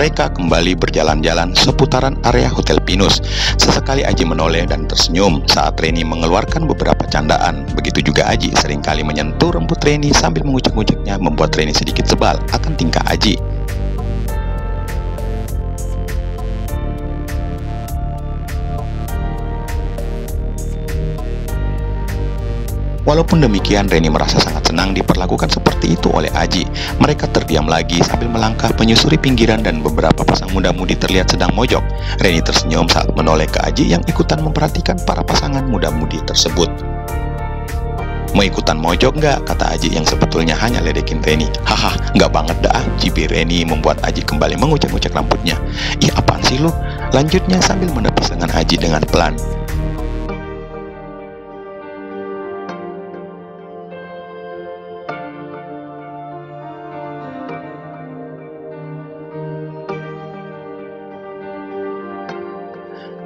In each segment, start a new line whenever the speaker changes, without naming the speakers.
Mereka kembali berjalan-jalan seputaran area Hotel Pinus. Sesekali Aji menoleh dan tersenyum saat Reni mengeluarkan beberapa candaan. Begitu juga Aji seringkali menyentuh rambut Reni sambil mengucek-nguceknya, membuat Reni sedikit sebal akan tingkah Aji. Walaupun demikian, Reni merasa sangat senang diperlakukan seperti itu oleh Aji. Mereka terdiam lagi sambil melangkah menyusuri pinggiran dan beberapa pasang muda-mudi terlihat sedang mojok. Reni tersenyum saat menoleh ke Aji yang ikutan memperhatikan para pasangan muda-mudi tersebut. "Mau ikutan mojok nggak?" kata Aji yang sebetulnya hanya ledekin Reni. "Haha, nggak banget dah," cibir Reni membuat Aji kembali mengucek-ngucek rambutnya. "Ih, apaan sih lu?" lanjutnya sambil menepis lengan Aji dengan pelan.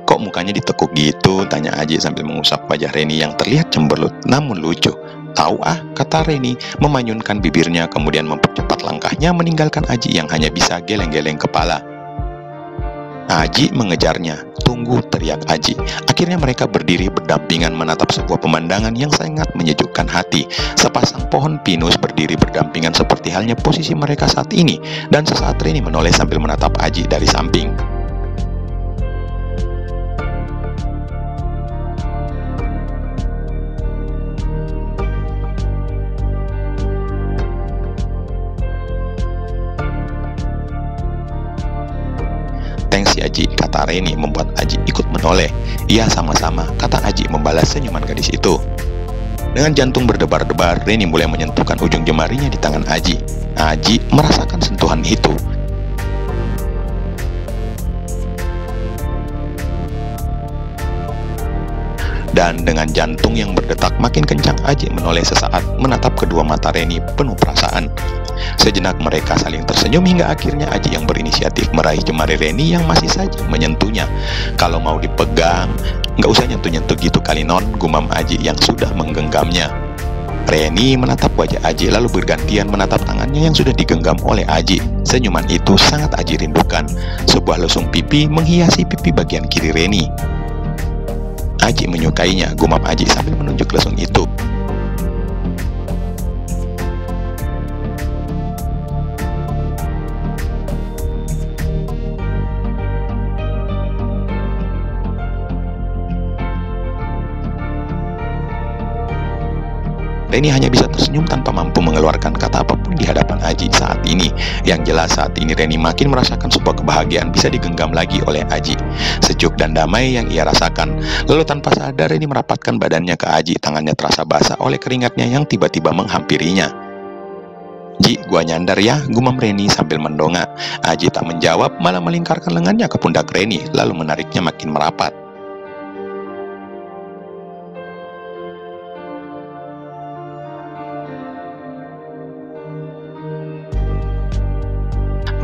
"Kok mukanya ditekuk gitu?" tanya Aji sambil mengusap wajah Reni yang terlihat cemberut namun lucu. "Tahu ah," kata Reni memanyunkan bibirnya kemudian mempercepat langkahnya meninggalkan Aji yang hanya bisa geleng-geleng kepala. Aji mengejarnya. "Tunggu," teriak Aji. Akhirnya mereka berdiri berdampingan menatap sebuah pemandangan yang sangat menyejukkan hati. Sepasang pohon pinus berdiri berdampingan seperti halnya posisi mereka saat ini, dan sesaat Reni menoleh sambil menatap Aji dari samping. "Thanks ya Aji," kata Reni membuat Aji ikut menoleh. "Iya, sama-sama," kata Aji membalas senyuman gadis itu. Dengan jantung berdebar-debar, Reni mulai menyentuhkan ujung jemarinya di tangan Aji. Aji merasakan sentuhan itu. Dan dengan jantung yang berdetak makin kencang, Aji menoleh sesaat menatap kedua mata Reni penuh perasaan. Sejenak mereka saling tersenyum hingga akhirnya Aji yang berinisiatif meraih jemari Reni yang masih saja menyentuhnya. "Kalau mau dipegang, nggak usah nyentuh-nyentuh gitu kali non," gumam Aji yang sudah menggenggamnya. Reni menatap wajah Aji lalu bergantian menatap tangannya yang sudah digenggam oleh Aji. Senyuman itu sangat Aji rindukan. Sebuah lesung pipi menghiasi pipi bagian kiri Reni. "Aji menyukainya," gumam Aji sambil menunjuk lesung itu. Reni hanya bisa tersenyum tanpa mampu mengeluarkan kata apapun di hadapan Aji saat ini. Yang jelas saat ini Reni makin merasakan sebuah kebahagiaan bisa digenggam lagi oleh Aji. Sejuk dan damai yang ia rasakan. Lalu tanpa sadar Reni merapatkan badannya ke Aji, tangannya terasa basah oleh keringatnya yang tiba-tiba menghampirinya. "Ji, gua nyandar ya," gumam Reni sambil mendongak. Aji tak menjawab, malah melingkarkan lengannya ke pundak Reni, lalu menariknya makin merapat.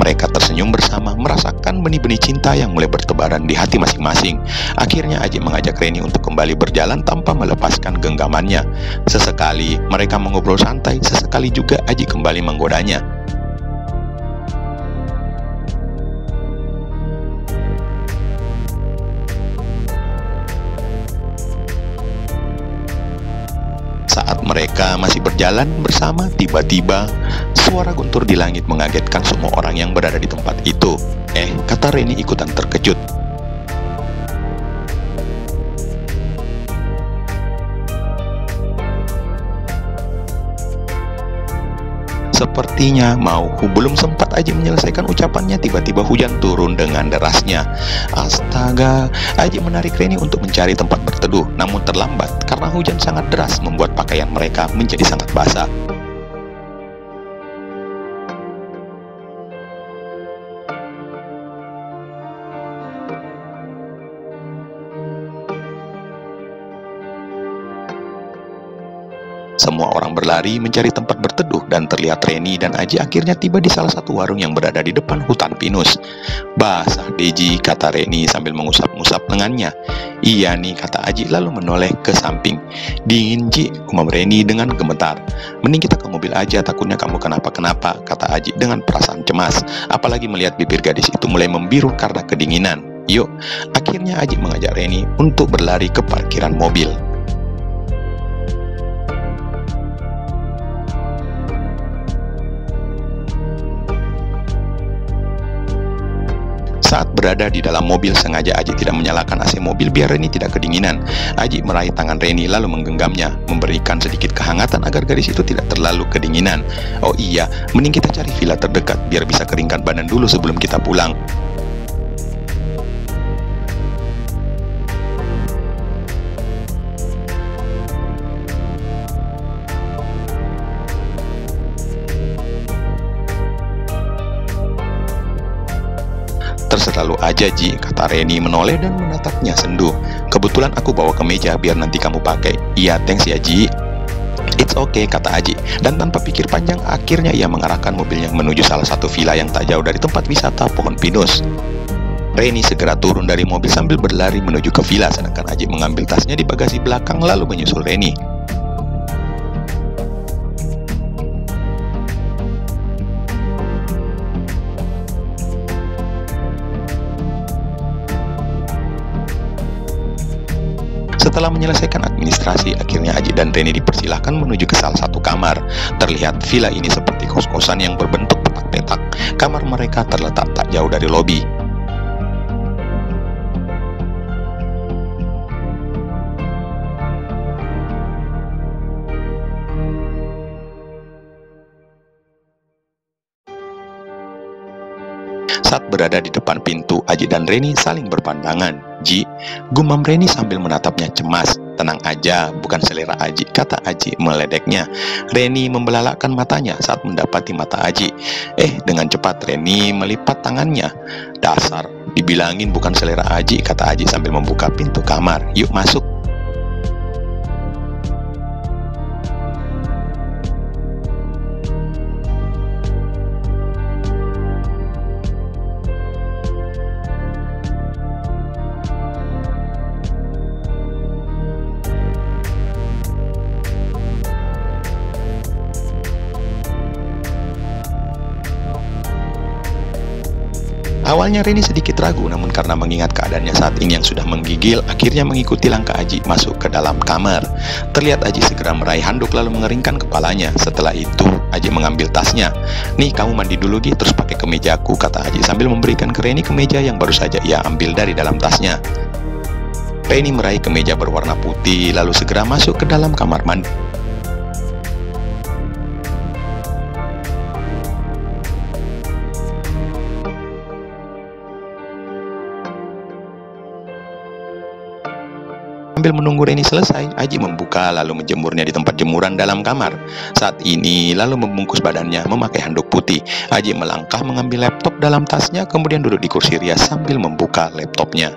Mereka tersenyum bersama, merasakan benih-benih cinta yang mulai bertebaran di hati masing-masing. Akhirnya Aji mengajak Reni untuk kembali berjalan tanpa melepaskan genggamannya. Sesekali mereka mengobrol santai, sesekali juga Aji kembali menggodanya. Saat mereka masih berjalan bersama, tiba-tiba suara guntur di langit mengagetkan semua orang yang berada di tempat itu. Kata Reni ikutan terkejut. Sepertinya mau. Belum sempat Aji menyelesaikan ucapannya, tiba-tiba hujan turun dengan derasnya. Astaga, Aji menarik Reni untuk mencari tempat berteduh, namun terlambat karena hujan sangat deras membuat pakaian mereka menjadi sangat basah. Semua orang berlari mencari tempat berteduh dan terlihat Reni dan Aji akhirnya tiba di salah satu warung yang berada di depan hutan pinus. "Basah Deji," kata Reni sambil mengusap-ngusap lengannya. "Iya nih," kata Aji lalu menoleh ke samping. "Dingin Ji," umam Reni dengan gemetar. "Mending kita ke mobil aja, takutnya kamu kenapa-kenapa," kata Aji dengan perasaan cemas, apalagi melihat bibir gadis itu mulai membiru karena kedinginan. "Yuk." Akhirnya Aji mengajak Reni untuk berlari ke parkiran mobil. Saat berada di dalam mobil, sengaja Aji tidak menyalakan AC mobil biar Reni tidak kedinginan. Aji meraih tangan Reni lalu menggenggamnya, memberikan sedikit kehangatan agar gadis itu tidak terlalu kedinginan. "Oh iya, mending kita cari villa terdekat biar bisa keringkan badan dulu sebelum kita pulang." "Terserah lu aja Ji," kata Reni menoleh dan menatapnya sendu. "Kebetulan aku bawa kemeja biar nanti kamu pakai." "Iya, thanks ya Ji." "It's okay," kata Aji, dan tanpa pikir panjang akhirnya ia mengarahkan mobilnya menuju salah satu villa yang tak jauh dari tempat wisata pohon pinus. Reni segera turun dari mobil sambil berlari menuju ke villa, sedangkan Aji mengambil tasnya di bagasi belakang lalu menyusul Reni. Setelah menyelesaikan administrasi, akhirnya Aji dan Reni dipersilahkan menuju ke salah satu kamar. Terlihat villa ini seperti kos-kosan yang berbentuk petak-petak. Kamar mereka terletak tak jauh dari lobi. Saat berada di depan pintu, Aji dan Reni saling berpandangan. "Ji," gumam Reni sambil menatapnya cemas. "Tenang aja, bukan selera Aji," kata Aji meledeknya. Reni membelalakkan matanya saat mendapati mata Aji. Dengan cepat Reni melipat tangannya. "Dasar, dibilangin bukan selera Aji," kata Aji sambil membuka pintu kamar. "Yuk masuk." Awalnya Reni sedikit ragu, namun karena mengingat keadaannya saat ini yang sudah menggigil, akhirnya mengikuti langkah Aji masuk ke dalam kamar. Terlihat Aji segera meraih handuk lalu mengeringkan kepalanya. Setelah itu, Aji mengambil tasnya. "Nih, kamu mandi dulu Gi, terus pakai kemejaku," kata Aji sambil memberikan ke Reni kemeja yang baru saja ia ambil dari dalam tasnya. Reni meraih kemeja berwarna putih lalu segera masuk ke dalam kamar mandi. Sambil menunggu Reni selesai, Aji membuka lalu menjemurnya di tempat jemuran dalam kamar. Saat ini lalu membungkus badannya memakai handuk putih. Aji melangkah mengambil laptop dalam tasnya, kemudian duduk di kursi rias sambil membuka laptopnya.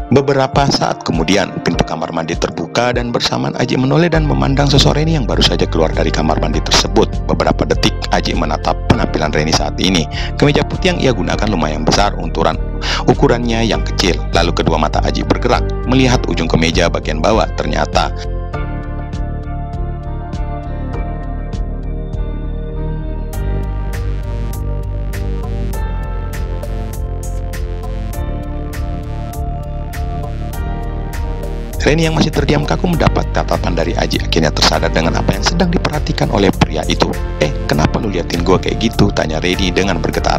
Beberapa saat kemudian, pintu kamar mandi terbuka dan bersamaan Aji menoleh dan memandang sosok Reni yang baru saja keluar dari kamar mandi tersebut. Beberapa detik, Aji menatap penampilan Reni saat ini. Kemeja putih yang ia gunakan lumayan besar ukurannya yang kecil. Lalu kedua mata Aji bergerak, melihat ujung kemeja bagian bawah. Ternyata Reni yang masih terdiam kaku mendapat tatapan dari Aji. Akhirnya tersadar dengan apa yang sedang diperhatikan oleh pria itu. "Kenapa lu liatin gua kayak gitu?" tanya Reni dengan bergetar.